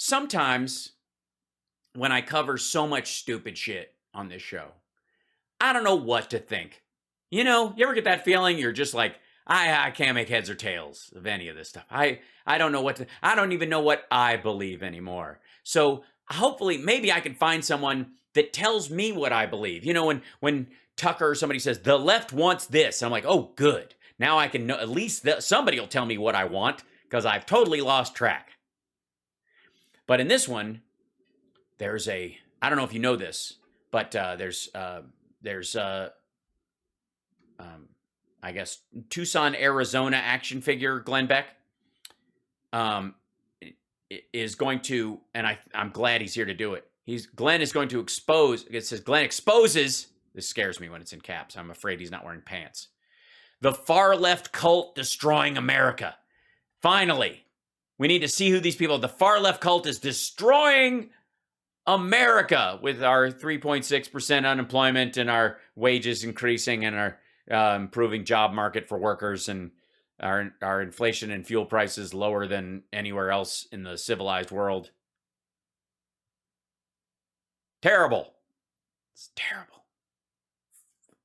sometimes when I cover so much stupid shit on this show, I don't know what to think. You know, you ever get that feeling you're just like, I can't make heads or tails of any of this stuff. I don't know what to, I don't even know what I believe anymore. So hopefully maybe I can find someone that tells me what I believe. You know, when Tucker or somebody says the left wants this, I'm like, oh, good. Now I can know, at least somebody will tell me what I want, because I've totally lost track. But in this one, there's I don't know if you know this, but there's I guess Tucson, Arizona action figure Glenn Beck is going to, and I'm glad he's here to do it. Glenn is going to expose. It says Glenn exposes. This scares me when it's in caps. I'm afraid he's not wearing pants. The far left cult destroying America. Finally, we need to see who these people. The far left cult is destroying America with our 3.6% unemployment and our wages increasing and our improving job market for workers and our inflation and fuel prices lower than anywhere else in the civilized world. Terrible. It's terrible.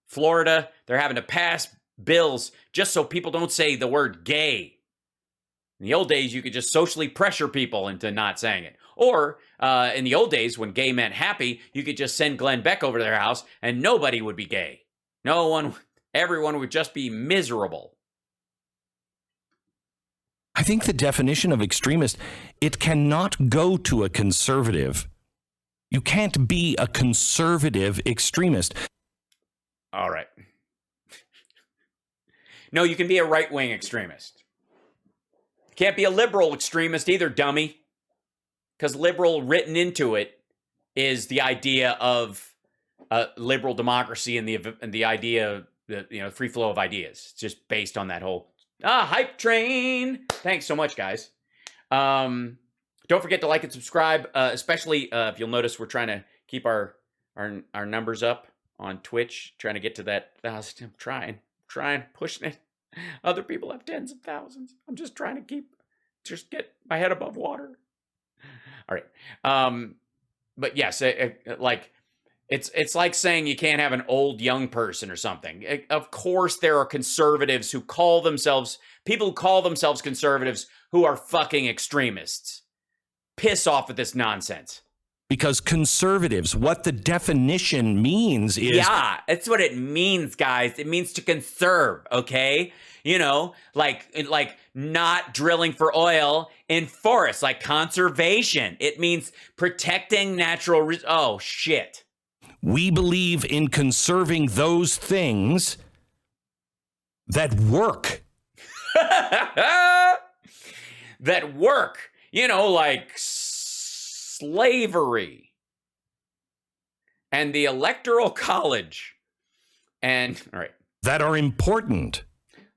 Florida, they're having to pass bills just so people don't say the word gay. In the old days, you could just socially pressure people into not saying it. Or in the old days, when gay meant happy, you could just send Glenn Beck over to their house and nobody would be gay. No one, everyone would just be miserable. I think the definition of extremist, it cannot go to a conservative. You can't be a conservative extremist. All right. No, you can be a right-wing extremist. You can't be a liberal extremist either, dummy. Because liberal written into it is the idea of liberal democracy and the idea of free flow of ideas. It's just based on that whole hype train. Thanks so much, guys. Don't forget to like and subscribe, especially if you'll notice we're trying to keep our numbers up on Twitch, trying to get to that 1,000. I'm trying, pushing it. Other people have tens of thousands. I'm just trying to just get my head above water. All right. But yes, it's like saying you can't have an old young person or something. Of course, there are conservatives who call themselves conservatives who are fucking extremists. Piss off with this nonsense. Because conservatives, what the definition means is... Yeah, that's what it means, guys. It means to conserve, okay? You know, like not drilling for oil in forests, like conservation. It means protecting natural... Oh, shit. We believe in conserving those things that work. That work. You know, like slavery and the Electoral College and, all right. That are important.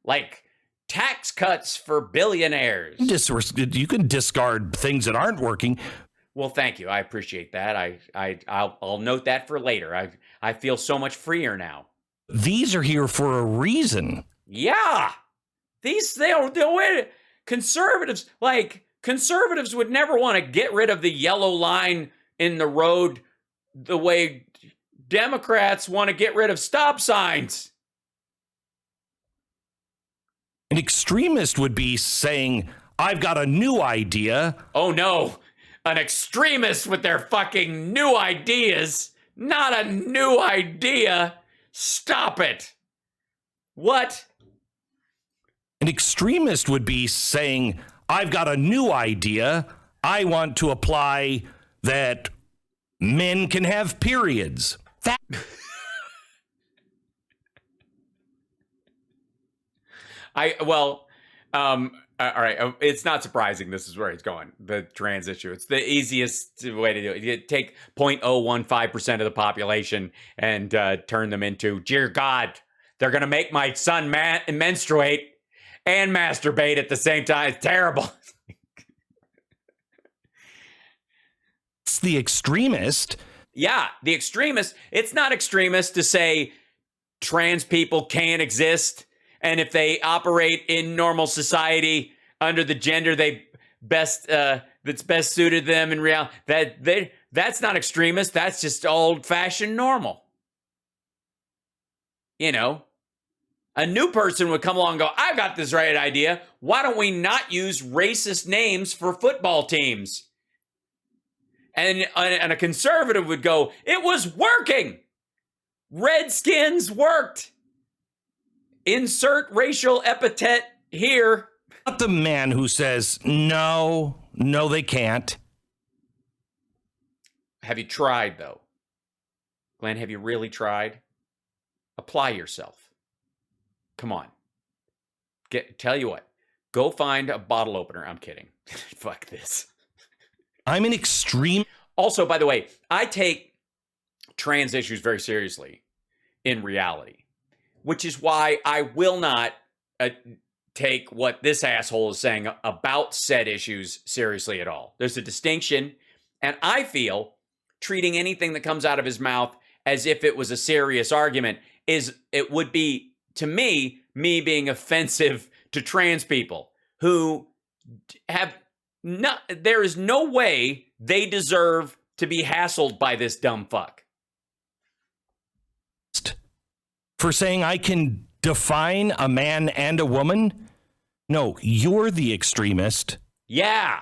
Like tax cuts for billionaires. You can discard things that aren't working. Well, thank you. I appreciate that. I'll note that for later. I feel so much freer now. These are here for a reason. Yeah. Conservatives would never want to get rid of the yellow line in the road the way Democrats want to get rid of stop signs. An extremist would be saying, I've got a new idea. Oh no, an extremist with their fucking new ideas. Not a new idea. Stop it. What? An extremist would be saying, I've got a new idea. I want to apply that men can have periods. All right. It's not surprising this is where it's going, the trans issue. It's the easiest way to do it. You take 0.015% of the population and turn them into, dear God, they're going to make my son menstruate and masturbate at the same time. It's terrible. It's the extremist. Yeah, the extremist. It's not extremist to say trans people can't exist. And if they operate in normal society under the gender they best that's best suited them in reality. That's not extremist. That's just old-fashioned normal. You know, a new person would come along and go, I've got this right idea. Why don't we not use racist names for football teams? And a conservative would go, it was working. Redskins worked. Insert racial epithet here. Not the man who says, no, they can't. Have you tried, though? Glenn, have you really tried? Apply yourself. Come on. Tell you what. Go find a bottle opener. I'm kidding. Fuck this. I'm an extreme. Also, by the way, I take trans issues very seriously in reality, which is why I will not take what this asshole is saying about said issues seriously at all. There's a distinction, and I feel treating anything that comes out of his mouth as if it was a serious argument it would be, to me being offensive to trans people who have not, there is no way they deserve to be hassled by this dumb fuck. For saying I can define a man and a woman? No, you're the extremist. Yeah.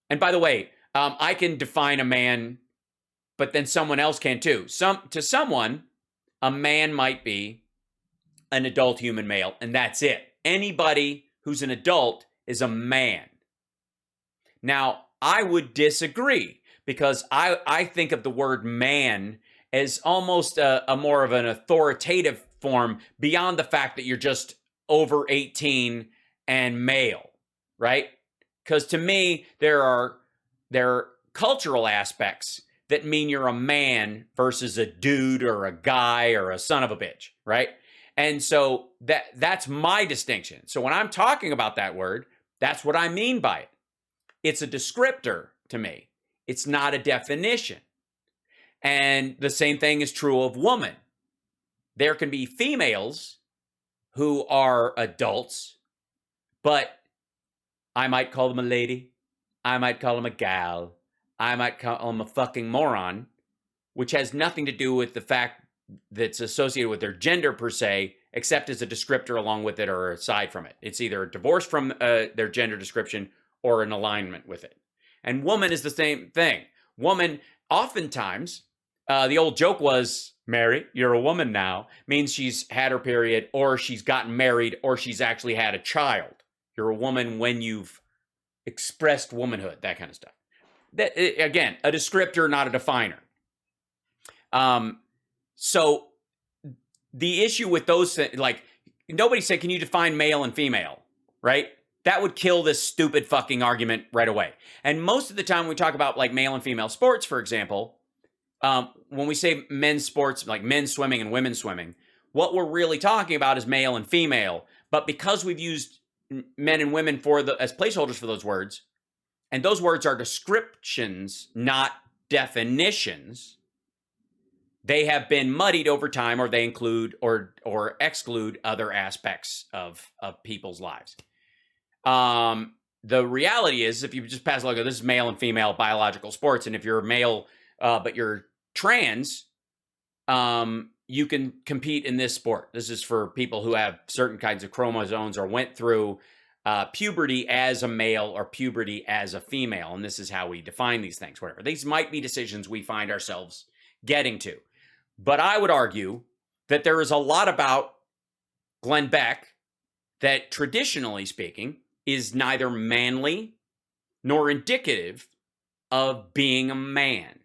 And by the way, I can define a man, but then someone else can too. To someone, a man might be an adult human male, and that's it. Anybody who's an adult is a man. Now, I would disagree because I think of the word man as almost a more of an authoritative form beyond the fact that you're just over 18 and male, right? Because to me, there are cultural aspects that mean you're a man versus a dude or a guy or a son of a bitch, right? And so that's my distinction. So when I'm talking about that word, that's what I mean by it. It's a descriptor to me. It's not a definition. And the same thing is true of woman. There can be females who are adults, but I might call them a lady. I might call them a gal. I might call them a fucking moron, which has nothing to do with the fact that's associated with their gender per se, except as a descriptor along with it or aside from it. It's either a divorce from their gender description or an alignment with it. And woman is the same thing. Woman, oftentimes, the old joke was, Mary, you're a woman now, means she's had her period or she's gotten married or she's actually had a child. You're a woman when you've expressed womanhood, that kind of stuff. That, again, a descriptor, not a definer. So the issue with those, like, nobody said, can you define male and female, right? That would kill this stupid fucking argument right away. And most of the time when we talk about like male and female sports, for example, when we say men's sports, like men's swimming and women's swimming, what we're really talking about is male and female. But because we've used men and women as placeholders for those words, and those words are descriptions, not definitions, they have been muddied over time, or they include or exclude other aspects of people's lives. The reality is, if you just pass a look at this is male and female biological sports, and if you're a male but you're trans, you can compete in this sport. This is for people who have certain kinds of chromosomes or went through puberty as a male or puberty as a female, and this is how we define these things, whatever. These might be decisions we find ourselves getting to. But I would argue that there is a lot about Glenn Beck that, traditionally speaking, is neither manly nor indicative of being a man.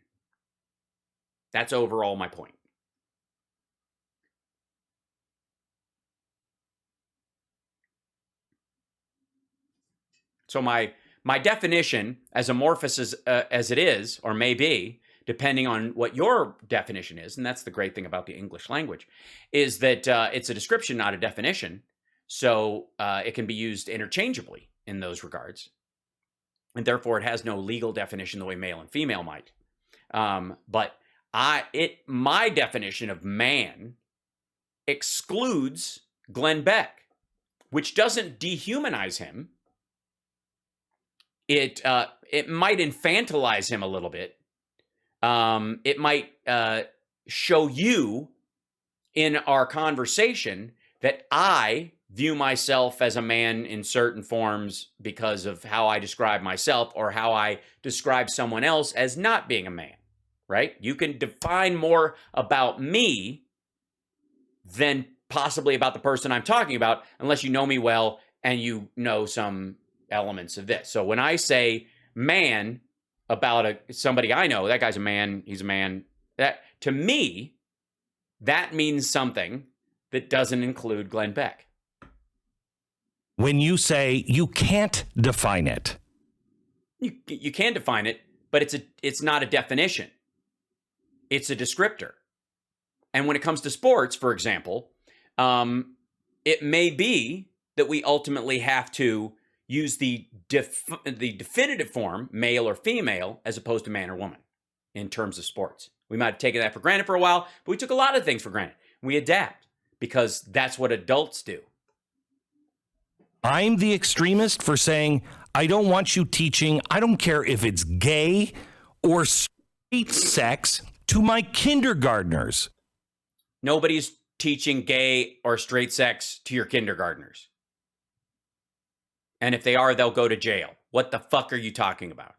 That's overall my point. So my definition, as amorphous as it is, or may be, depending on what your definition is, and that's the great thing about the English language, is that it's a description, not a definition. So it can be used interchangeably in those regards. And therefore, it has no legal definition the way male and female might. But my definition of man excludes Glenn Beck, which doesn't dehumanize him. it might infantilize him a little bit. It might show you in our conversation that I view myself as a man in certain forms because of how I describe myself or how I describe someone else as not being a man, right? You can define more about me than possibly about the person I'm talking about, unless you know me well and you know some elements of this. So when I say man about somebody I know, that guy's a man, he's a man, that to me, that means something that doesn't include Glenn Beck. When you say you can't define it. You can define it, but it's not a definition. It's a descriptor. And when it comes to sports, for example, it may be that we ultimately have to use the definitive form, male or female, as opposed to man or woman in terms of sports. We might have taken that for granted for a while, but we took a lot of things for granted. We adapt because that's what adults do. I'm the extremist for saying, I don't want you teaching, I don't care if it's gay or straight sex, to my kindergartners. Nobody's teaching gay or straight sex to your kindergartners. And if they are, they'll go to jail. What the fuck are you talking about?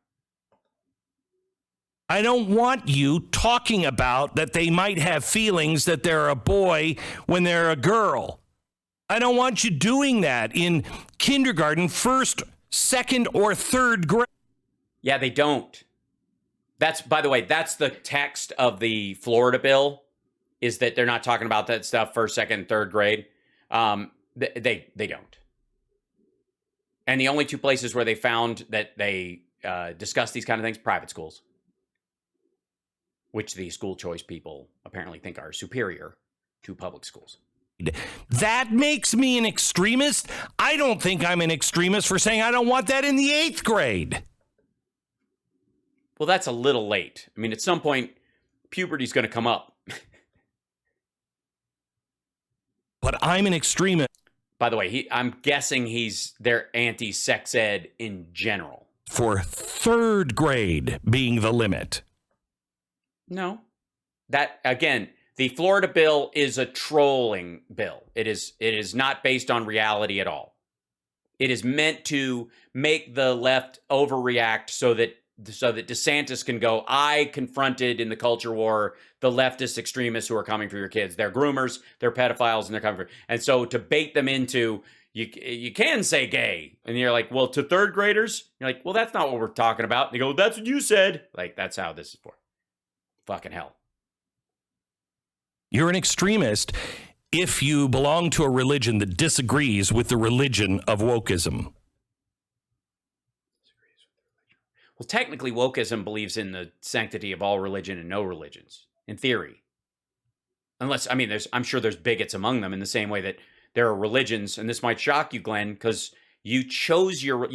I don't want you talking about that they might have feelings that they're a boy when they're a girl. I don't want you doing that in kindergarten, first, second, or third grade. Yeah, they don't. That's, by the way, that's the text of the Florida bill, is that they're not talking about that stuff first, second, third grade. They don't. And the only two places where they found that they discuss these kind of things, private schools, which the school choice people apparently think are superior to public schools. That makes me an extremist. I don't think I'm an extremist for saying I don't want that in the 8th grade. Well, that's a little late. I mean, at some point, puberty's going to come up. But I'm an extremist. By the way, I'm guessing they're anti-sex ed in general. For 3rd grade being the limit. No. That, again, the Florida bill is a trolling bill. It is not based on reality at all. It is meant to make the left overreact so that DeSantis can go, I confronted in the culture war the leftist extremists who are coming for your kids. They're groomers, they're pedophiles, and they're coming for. And so to bait them into, you can say gay. And you're like, well, to 3rd graders? You're like, well, that's not what we're talking about. And they go, that's what you said. Like, that's how this is for. Fucking hell. You're an extremist if you belong to a religion that disagrees with the religion of wokeism. Well, technically, wokeism believes in the sanctity of all religion and no religions, in theory. Unless, I mean, I'm sure there's bigots among them in the same way that there are religions, and this might shock you, Glenn, because you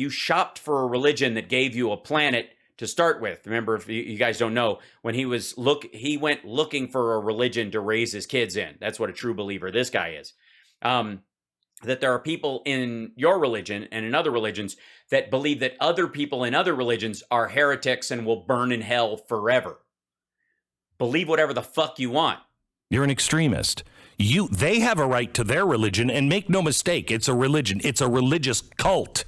shopped for a religion that gave you a planet to start with. Remember, if you guys don't know, when he went looking for a religion to raise his kids in. That's what a true believer this guy is. That there are people in your religion and in other religions that believe that other people in other religions are heretics and will burn in hell forever. Believe whatever the fuck you want. You're an extremist. They have a right to their religion, and make no mistake, it's a religion. It's a religious cult.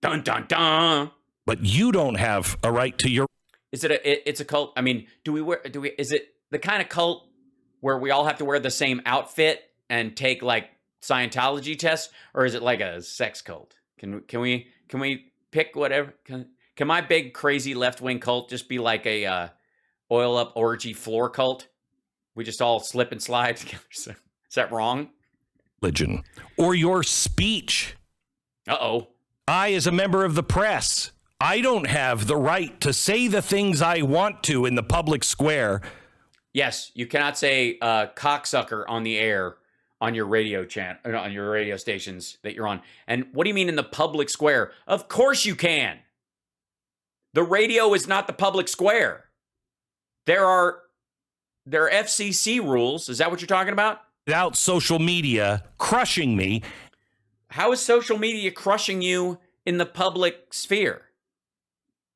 Dun, dun, dun. But you don't have a right to your. It's a cult? I mean, is it the kind of cult where we all have to wear the same outfit and take like Scientology tests, or is it like a sex cult? Can we pick whatever? Can my big crazy left-wing cult just be like a oil up orgy floor cult? We just all slip and slide together. So, is that wrong? Religion or your speech. Uh-oh. I, as a member of the press, I don't have the right to say the things I want to in the public square. Yes, you cannot say cocksucker on the air on your radio on your radio stations that you're on. And what do you mean in the public square? Of course you can. The radio is not the public square. There are FCC rules. Is that what you're talking about? Without social media crushing me. How is social media crushing you in the public sphere?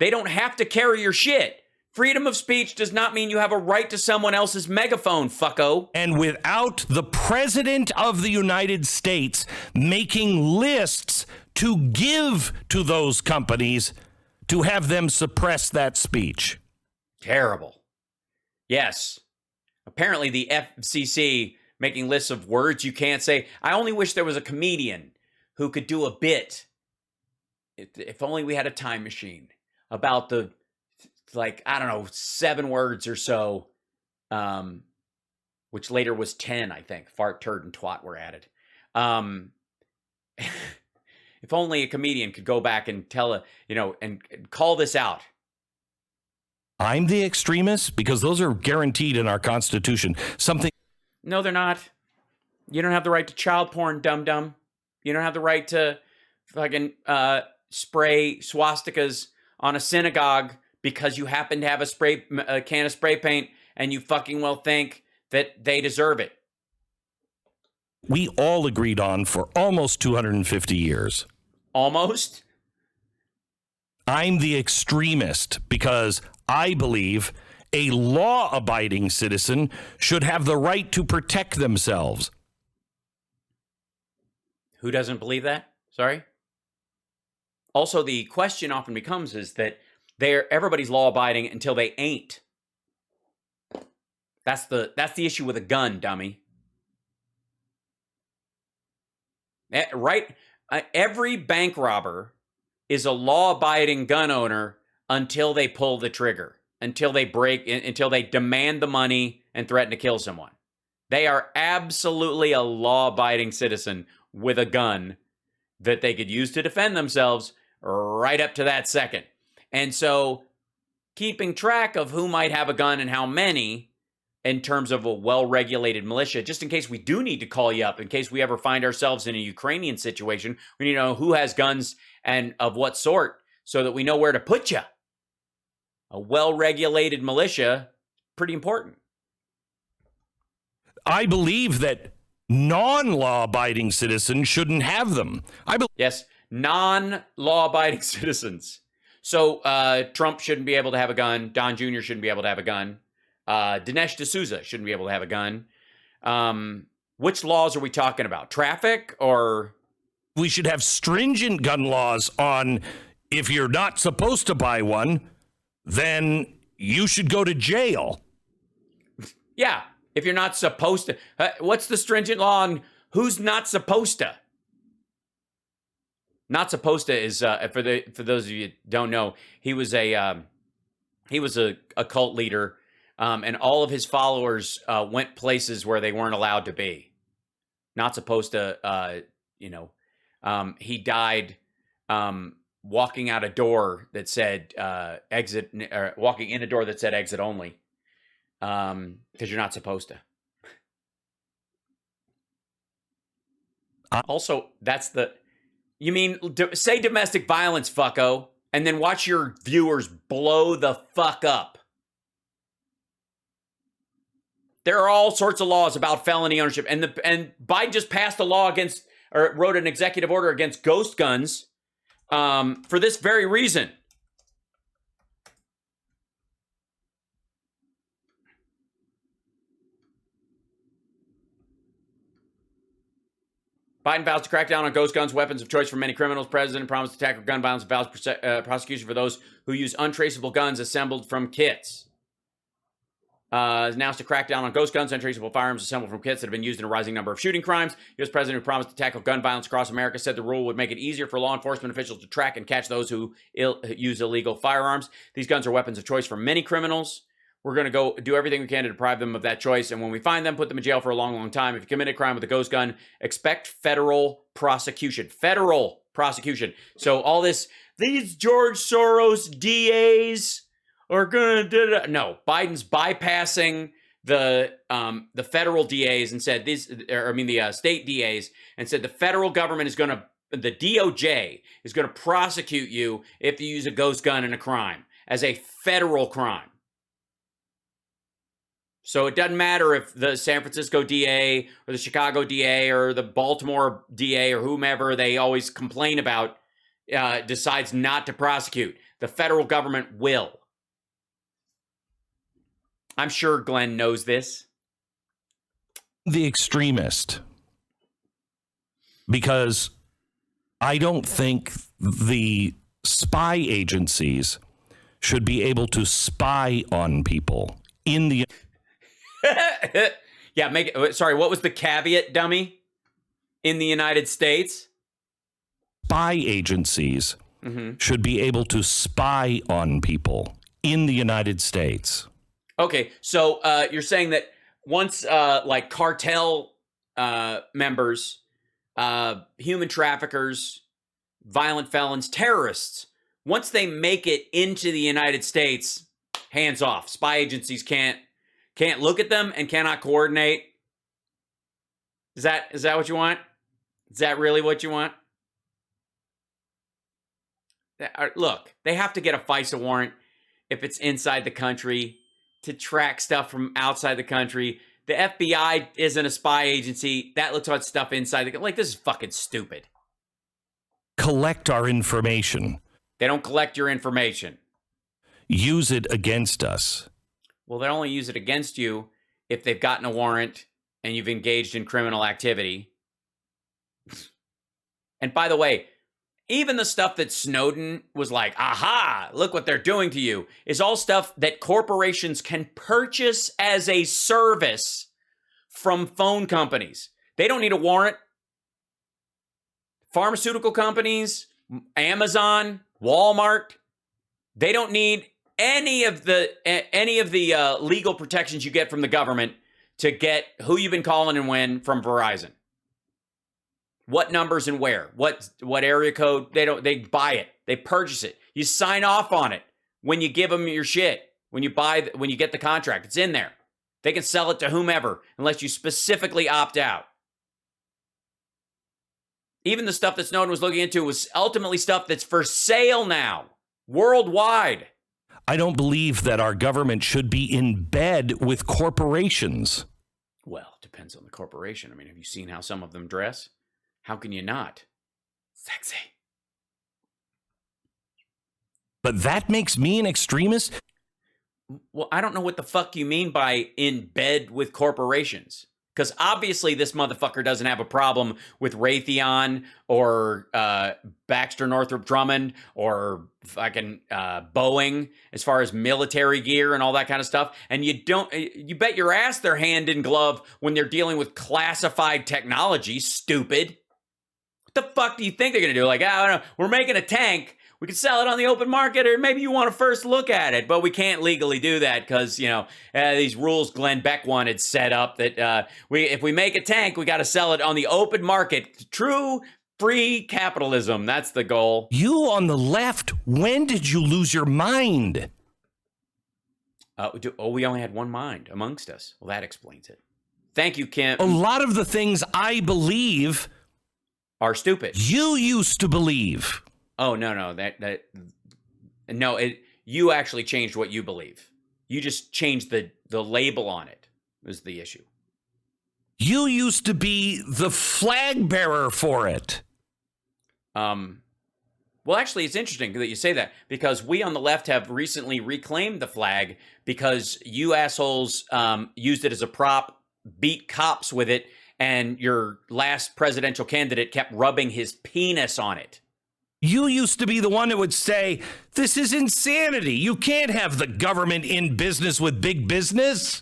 They don't have to carry your shit. Freedom of speech does not mean you have a right to someone else's megaphone, fucko. And without the President of the United States making lists to give to those companies to have them suppress that speech. Terrible. Yes. Apparently the FCC making lists of words you can't say. I only wish there was a comedian who could do a bit, if only we had a time machine, about the, like, I don't know, 7 words or so, which later was 10, I think. Fart, turd, and twat were added. If only a comedian could go back and tell and call this out. I'm the extremist? Because those are guaranteed in our Constitution. No, they're not. You don't have the right to child porn, dum-dum. You don't have the right to fucking spray swastikas on a synagogue because you happen to have a can of spray paint and you fucking well think that they deserve it. We all agreed on for almost 250 years. Almost? I'm the extremist because I believe a law-abiding citizen should have the right to protect themselves. Who doesn't believe that? Sorry? Also, the question often becomes is that everybody's law-abiding until they ain't. That's the issue with a gun, dummy. Right? Every bank robber is a law-abiding gun owner until they pull the trigger, until they demand the money and threaten to kill someone. They are absolutely a law-abiding citizen with a gun that they could use to defend themselves right up to that second. And so keeping track of who might have a gun and how many in terms of a well-regulated militia, just in case we do need to call you up, in case we ever find ourselves in a Ukrainian situation, we need to know who has guns and of what sort so that we know where to put you. A well-regulated militia, pretty important. I believe that non-law-abiding citizens shouldn't have them. Yes, non-law-abiding citizens. So Trump shouldn't be able to have a gun. Don Jr. shouldn't be able to have a gun. Dinesh D'Souza shouldn't be able to have a gun. Which laws are we talking about? Traffic or? We should have stringent gun laws on if you're not supposed to buy one, then you should go to jail. Yeah, if you're not supposed to. What's the stringent law on who's not supposed to? Not supposed to is for those of you who don't know, he was a cult leader, and all of his followers went places where they weren't allowed to be. Not supposed to, he died walking out a door that said exit, or walking in a door that said exit only, because you're not supposed to. Also, you mean, say domestic violence, fucko, and then watch your viewers blow the fuck up. There are all sorts of laws about felony ownership, and Biden just passed a law wrote an executive order against ghost guns for this very reason. Biden vows to crack down on ghost guns, weapons of choice for many criminals. President promised to tackle gun violence, vows prosecution for those who use untraceable guns assembled from kits. Announced to crack down on ghost guns, untraceable firearms assembled from kits that have been used in a rising number of shooting crimes. U.S. President, who promised to tackle gun violence across America, said the rule would make it easier for law enforcement officials to track and catch those who use illegal firearms. These guns are weapons of choice for many criminals. We're going to go do everything we can to deprive them of that choice. And when we find them, put them in jail for a long, long time. If you commit a crime with a ghost gun, expect federal prosecution. Federal prosecution. So all these George Soros DAs are going to... No, Biden's bypassing the federal DAs and said the state DAs and said the federal government is going to... The DOJ is going to prosecute you if you use a ghost gun in a crime as a federal crime. So it doesn't matter if the San Francisco DA or the Chicago DA or the Baltimore DA or whomever they always complain about decides not to prosecute. The federal government will. I'm sure Glenn knows this. The extremist. Because I don't think the spy agencies should be able to spy on people in the... Yeah, make it. Sorry, what was the caveat, dummy? In the United States? Spy agencies should be able to spy on people in the United States. Okay, so you're saying that once like cartel members, human traffickers, violent felons, terrorists, once they make it into the United States, hands off. Spy agencies can't look at them and cannot coordinate. Is that what you want? Is that really what you want? Look, they have to get a FISA warrant if it's inside the country to track stuff from outside the country. The FBI isn't a spy agency. That looks at stuff inside the country. Like, this is fucking stupid. Collect our information. They don't collect your information. Use it against us. Well, they only use it against you if they've gotten a warrant and you've engaged in criminal activity. And by the way, even the stuff that Snowden was like, aha, look what they're doing to you, is all stuff that corporations can purchase as a service from phone companies. They don't need a warrant. Pharmaceutical companies, Amazon, Walmart, they don't need any of the legal protections you get from the government to get who you've been calling and when from Verizon. What numbers and where? What area code? They buy it. They purchase it. You sign off on it when you give them your shit. When you get the contract, it's in there. They can sell it to whomever unless you specifically opt out. Even the stuff that Snowden was looking into was ultimately stuff that's for sale now, worldwide. I don't believe that our government should be in bed with corporations. Well, it depends on the corporation. I mean, have you seen how some of them dress? How can you not? Sexy. But that makes me an extremist? Well, I don't know what the fuck you mean by in bed with corporations. Because obviously this motherfucker doesn't have a problem with Raytheon or Baxter Northrop Drummond or fucking Boeing as far as military gear and all that kind of stuff. And you bet your ass they're hand in glove when they're dealing with classified technology, stupid. What the fuck do you think they're going to do? Like, I don't know, we're making a tank. We can sell it on the open market, or maybe you want to first look at it, but we can't legally do that because, these rules Glenn Beck wanted set up that if we make a tank, we got to sell it on the open market. True free capitalism. That's the goal. You on the left, when did you lose your mind? We only had one mind amongst us. Well, that explains it. Thank you, Kim. A lot of the things I believe are stupid. You used to believe. Oh, no, you actually changed what you believe. You just changed the label on it was the issue. You used to be the flag bearer for it. Well, actually, it's interesting that you say that because we on the left have recently reclaimed the flag because you assholes used it as a prop, beat cops with it, and your last presidential candidate kept rubbing his penis on it. You used to be the one that would say, this is insanity. You can't have the government in business with big business.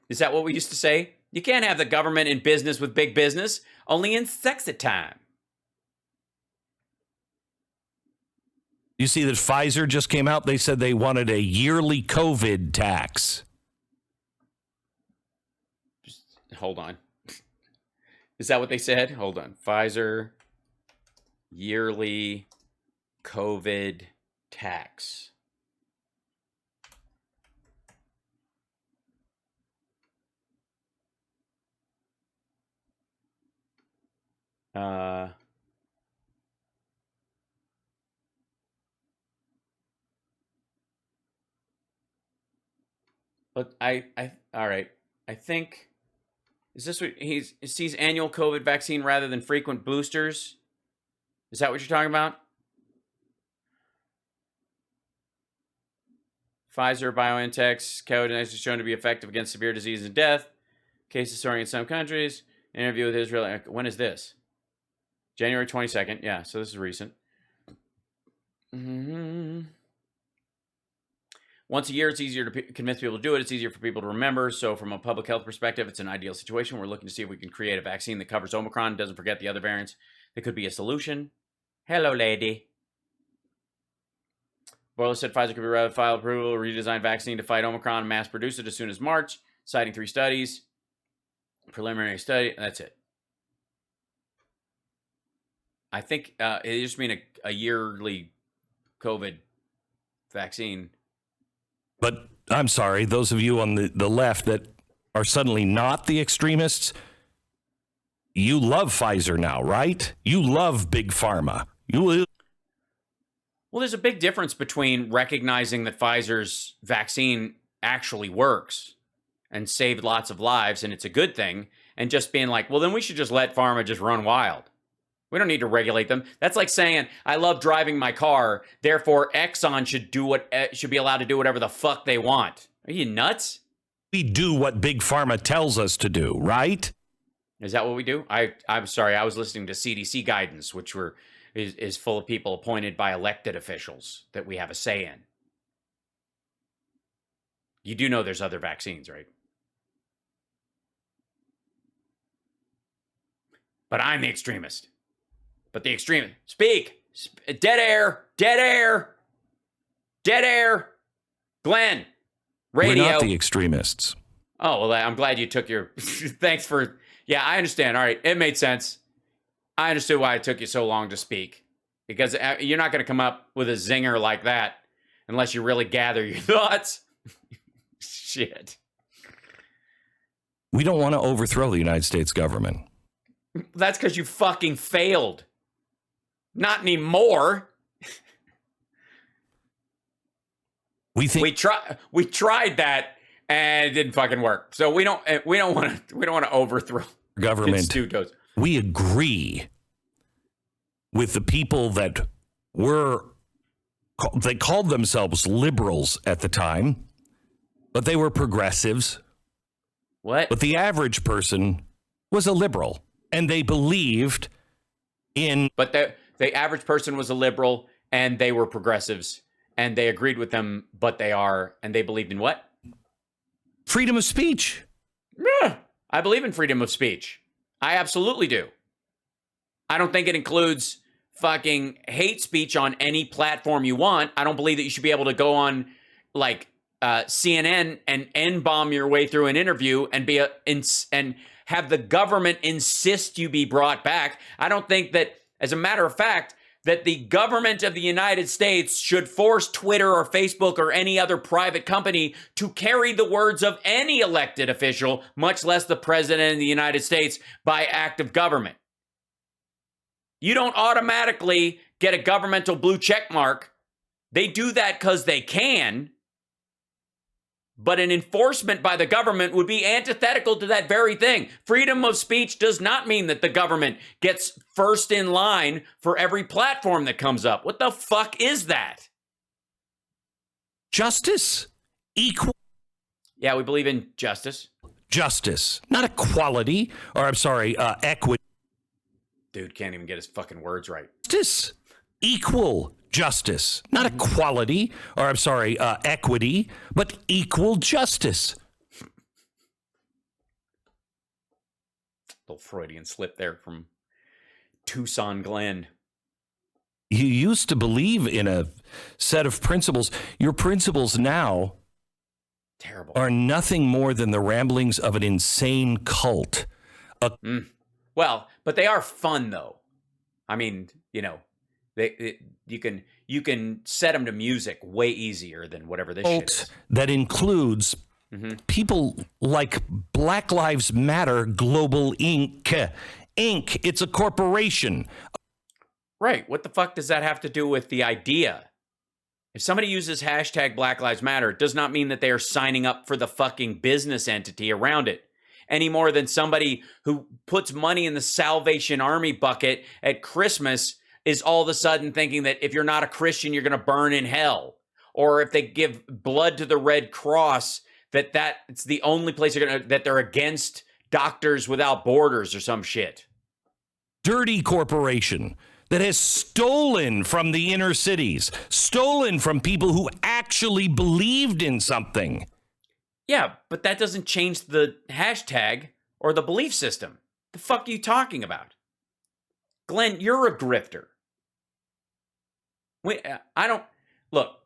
Is that what we used to say? You can't have the government in business with big business, only in sexy time. You see that Pfizer just came out. They said they wanted a yearly COVID tax. Just hold on. Is that what they said? Hold on. Pfizer yearly COVID tax. But all right. I think, is this what he sees annual COVID vaccine rather than frequent boosters? Is that what you're talking about? Pfizer BioNTech's code is shown to be effective against severe disease and death. Cases soaring in some countries. Interview with Israel. When is this? January 22nd. Yeah, so this is recent. Once a year, it's easier to convince people to do it. It's easier for people to remember. So from a public health perspective, it's an ideal situation. We're looking to see if we can create a vaccine that covers Omicron and doesn't forget the other variants. That could be a solution. Hello, lady. Boyle said Pfizer could be rather file approval, redesigned vaccine to fight Omicron, and mass produce it as soon as March, citing 3 studies. Preliminary study. That's it. I think it just mean a yearly COVID vaccine. But I'm sorry, those of you on the left that are suddenly not the extremists, you love Pfizer now, right? You love Big Pharma. Well, there's a big difference between recognizing that Pfizer's vaccine actually works and saved lots of lives, and it's a good thing, and just being like, well, then we should just let pharma just run wild. We don't need to regulate them. That's like saying, I love driving my car, therefore Exxon should be allowed to do whatever the fuck they want. Are you nuts? We do what Big Pharma tells us to do, right? Is that what we do? I'm sorry, I was listening to CDC guidance, which is full of people appointed by elected officials that we have a say in. You do know there's other vaccines, right? But I'm the extremist. But the extremist. Speak. Dead air. Dead air. Dead air. Glenn. Radio. We're not the extremists. Oh, well, I'm glad you took your... Thanks for... Yeah, I understand. All right. It made sense. I understood why it took you so long to speak. Because you're not going to come up with a zinger like that unless you really gather your thoughts. Shit. We don't want to overthrow the United States government. That's because you fucking failed. Not anymore. We tried that and it didn't fucking work. So we don't want to overthrow government. We agree with the people that they called themselves liberals at the time, but they were progressives. What? But the average person was a liberal, and they believed in... But the average person was a liberal, and they were progressives, and they agreed with them, but and they believed in what? Freedom of speech. Yeah, I believe in freedom of speech. I absolutely do. I don't think it includes fucking hate speech on any platform you want. I don't believe that you should be able to go on like CNN and N-bomb your way through an interview and and have the government insist you be brought back. I don't think that, as a matter of fact, that the government of the United States should force Twitter or Facebook or any other private company to carry the words of any elected official, much less the president of the United States, by act of government. You don't automatically get a governmental blue check mark. They do that because they can. But an enforcement by the government would be antithetical to that very thing. Freedom of speech does not mean that the government gets first in line for every platform that comes up. What the fuck is that? Justice. Equal. Yeah, we believe in justice. Justice. Not equality. Or, I'm sorry, equity. Dude can't even get his fucking words right. Justice. Equal justice. Not equality. Or, I'm sorry, equity. But equal justice. Little Freudian slip there from Tucson Glen. You used to believe in a set of principles. Your principles now are nothing more than the ramblings of an insane cult. Well, but they are fun, though. I mean, you know, you can set them to music way easier than whatever this shit is. That includes people like Black Lives Matter Global Inc. It's a corporation. Right. What the fuck does that have to do with the idea? If somebody uses hashtag Black Lives Matter, it does not mean that they are signing up for the fucking business entity around it, any more than somebody who puts money in the Salvation Army bucket at Christmas is all of a sudden thinking that if you're not a Christian, you're going to burn in hell. or if they give blood to the Red Cross, it's the only place that they're against Doctors Without Borders or some shit. Dirty corporation that has stolen from the inner cities, stolen from people who actually believed in something. Yeah, but that doesn't change the hashtag or the belief system. The fuck are you talking about? Glenn, you're a grifter. I don't... Look,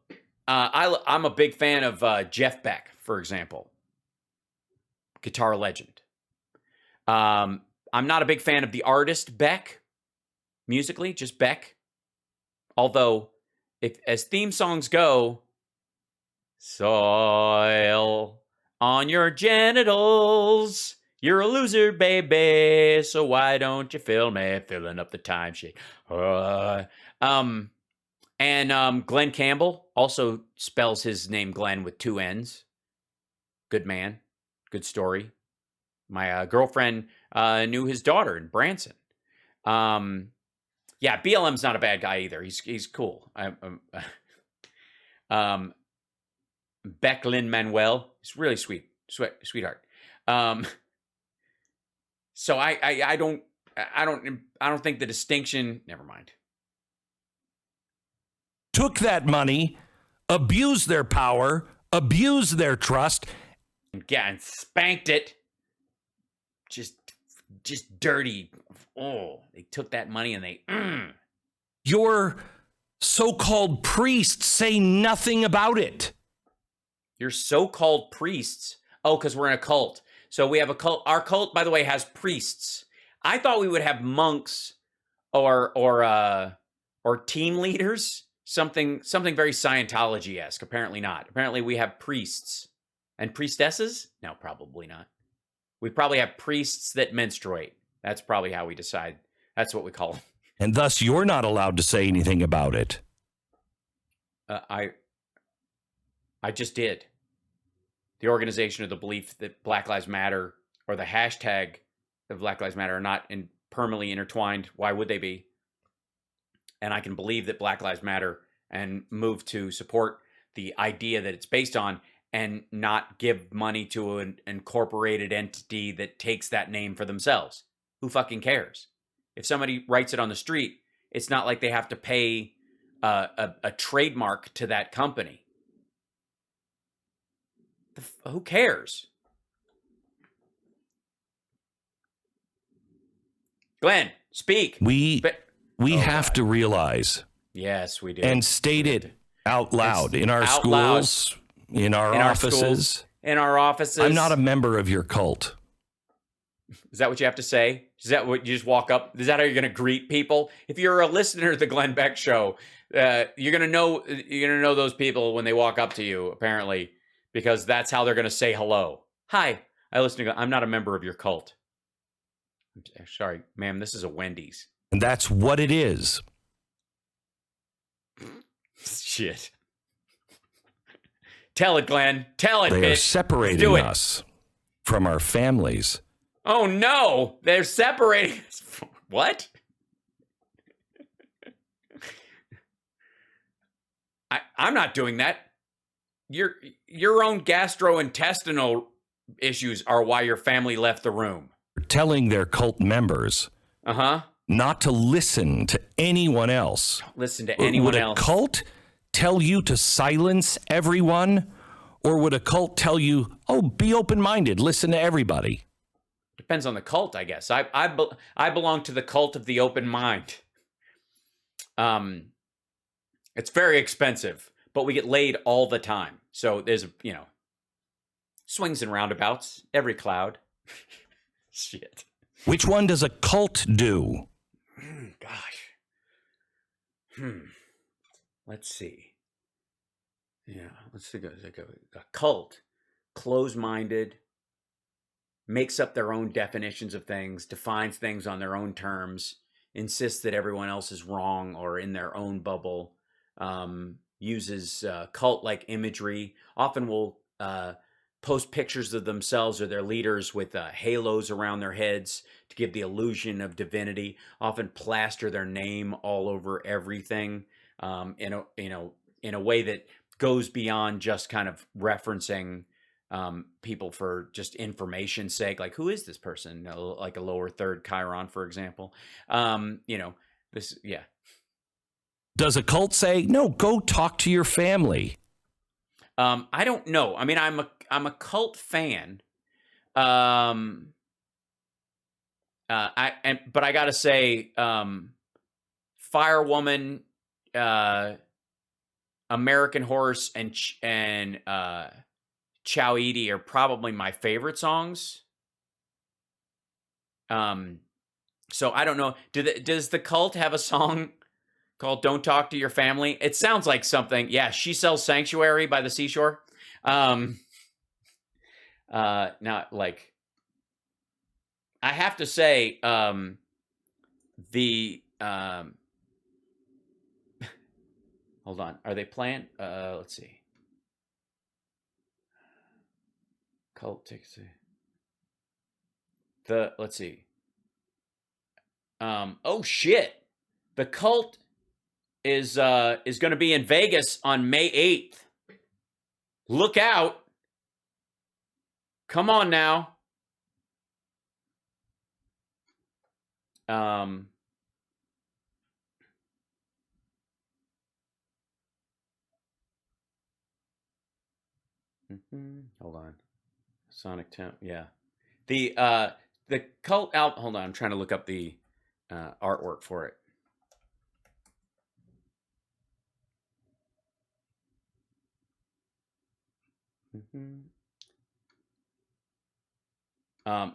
I'm a big fan of Jeff Beck, for example. Guitar legend. I'm not a big fan of the artist Beck, musically, just Beck. Although, as theme songs go, soil on your genitals, you're a loser, baby, so why don't you fill me, filling up the timesheet. Glenn Campbell also spells his name Glenn with 2 N's. Good man. Good story. My girlfriend knew his daughter in Branson. Yeah, BLM's not a bad guy either. He's cool. Beck Lin-Manuel, he's really sweetheart. So I don't think the distinction. Never mind. Took that money, abused their power, abused their trust. Yeah, and spanked it. Just dirty. Oh, they took that money and they. Your so-called priests say nothing about it. Your so-called priests. Oh, because we're in a cult. So we have a cult. Our cult, by the way, has priests. I thought we would have monks or team leaders. Something very Scientology-esque. Apparently not. Apparently we have priests. And priestesses? No, probably not. We probably have priests that menstruate. That's probably how we decide. That's what we call them. And thus you're not allowed to say anything about it. I just did. The organization of the belief that Black Lives Matter or the hashtag of Black Lives Matter are not permanently intertwined. Why would they be? And I can believe that Black Lives Matter and move to support the idea that it's based on and not give money to an incorporated entity that takes that name for themselves. Who fucking cares? If somebody writes it on the street, it's not like they have to pay a trademark to that company. Who cares? Glenn, speak. We have to realize. Yes, we do. And state it out loud in our schools, in our offices. In our offices. I'm not a member of your cult. Is that what you have to say? Is that what you just walk up? Is that how you're going to greet people? If you're a listener to the Glenn Beck Show, you're gonna know those people when they walk up to you, apparently, because that's how they're going to say hello. Hi, I listen to. I'm not a member of your cult. I'm sorry, ma'am. This is a Wendy's. And that's what it is. Shit. Tell it, Glenn. Tell it, bitch. They are separating us from our families. Oh, no. They're separating us. What? I'm not doing that. Your own gastrointestinal issues are why your family left the room. Telling their cult members not to listen to anyone else. Don't listen to anyone else. Would a cult tell you to silence everyone? Or would a cult tell you, oh, be open-minded, listen to everybody? Depends on the cult, I guess. I belong to the cult of the open mind. It's very expensive, but we get laid all the time. So there's, swings and roundabouts, every cloud. Shit. Which one does a cult do? Gosh. Let's see. Yeah, let's think of a cult. Close-minded, makes up their own definitions of things, defines things on their own terms, insists that everyone else is wrong or in their own bubble, uses cult-like imagery, often will post pictures of themselves or their leaders with halos around their heads to give the illusion of divinity, often plaster their name all over everything in a way that goes beyond just kind of referencing people for just information's sake. Like, who is this person? Like a lower third Chiron, for example. This, yeah. Does a cult say, no, go talk to your family? I don't know. I mean, I'm a cult fan. But I gotta say, Firewoman, American Horse, and Chow Edie are probably my favorite songs. So I don't know. Does the cult have a song called "Don't Talk to Your Family"? It sounds like something. Yeah, She Sells Sanctuary by the Seashore. Not like. I have to say, hold on. Are they playing? Let's see. Cult tickets. Let's see. Oh shit. The Cult is going to be in Vegas on May 8th. Look out. Come on now. Hold on. Sonic Temp. Yeah. The Cult album. Hold on. I'm trying to look up the artwork for it.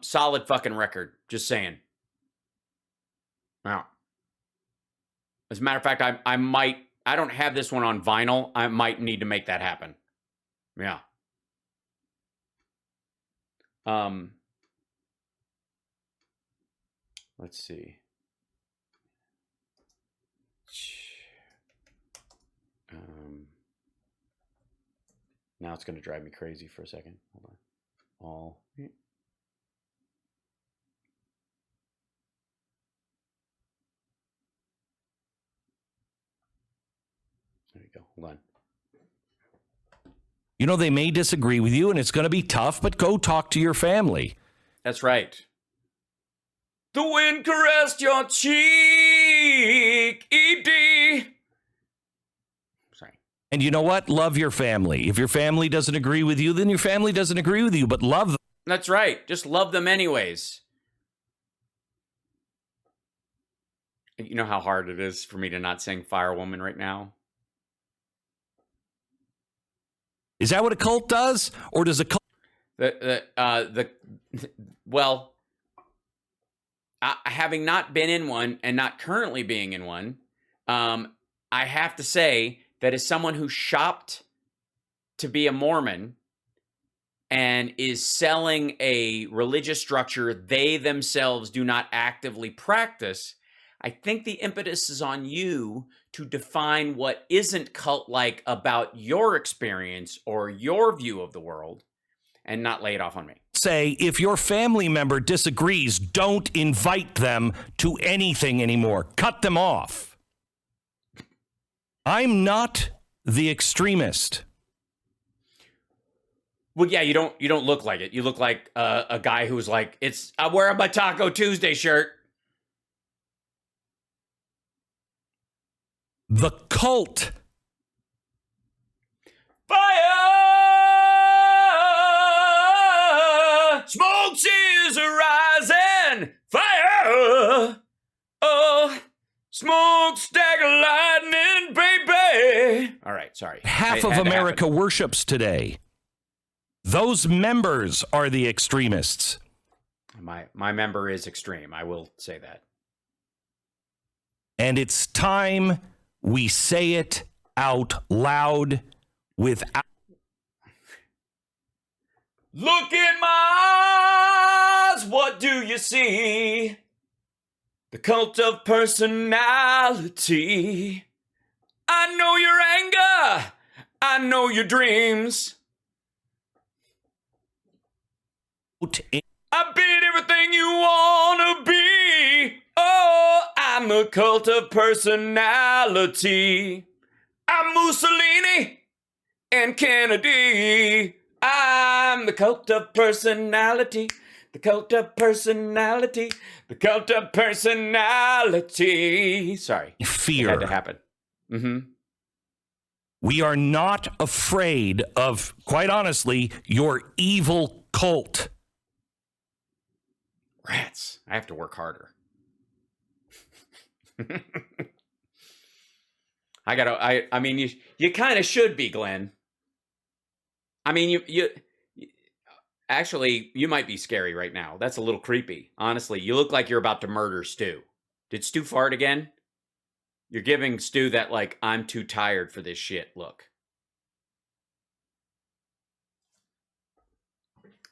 Solid fucking record. Just saying. Wow. As a matter of fact, I don't have this one on vinyl. I might need to make that happen. Yeah. Let's see. Now it's going to drive me crazy for a second. Hold on. All. There you go. Hold on. You know, they may disagree with you, and it's going to be tough, but go talk to your family. That's right. The wind caressed your cheek, E.D. Sorry. And you know what? Love your family. If your family doesn't agree with you, then your family doesn't agree with you, but love them. That's right. Just love them anyways. You know how hard it is for me to not sing Firewoman right now? Is that what a cult does? Or does a cult... Well, having not been in one and not currently being in one, I have to say that as someone who shopped to be a Mormon and is selling a religious structure they themselves do not actively practice, I think the impetus is on you to define what isn't cult-like about your experience or your view of the world and not lay it off on me. Say, if your family member disagrees, don't invite them to anything anymore. Cut them off. I'm not the extremist. Well, yeah, you don't look like it. You look like a guy who's like, I'm wearing my Taco Tuesday shirt. The cult. Fire! Smoke is rising! Fire! Oh, smokestack lightning, baby! All right, sorry. Half of America worships today. Those members are the extremists. My member is extreme. I will say that. And it's time we say it out loud without... Look in my eyes, what do you see? The cult of personality. I know your anger. I know your dreams. I've been everything you want to be. Oh, I'm the cult of personality. I'm Mussolini. and Kennedy. I'm the cult of personality. The cult of personality. The cult of personality. Sorry. Fear. It had to happen. Mm-hmm. We are not afraid of, quite honestly, your evil cult. Rats. I have to work harder. I mean, you kind of should be, Glenn. I mean, you actually, you might be scary right now. That's a little creepy. Honestly, you look like you're about to murder Stu. Did Stu fart again? You're giving Stu that, like, I'm too tired for this shit look.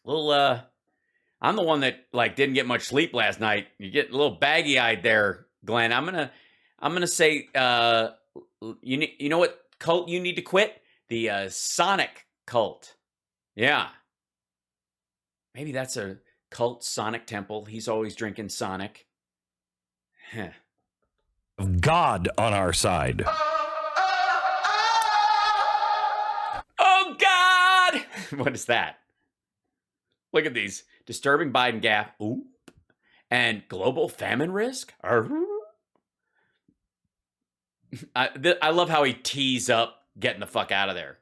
I'm the one that, like, didn't get much sleep last night. You get a little baggy-eyed there, Glenn. I'm gonna say, you know what cult you need to quit? The Sonic cult. Yeah. Maybe that's a cult, Sonic Temple. He's always drinking Sonic. Huh. God on our side. Oh, God! What is that? Look at these. Disturbing Biden gaffe. Ooh. And global famine risk? I love how he tees up getting the fuck out of there.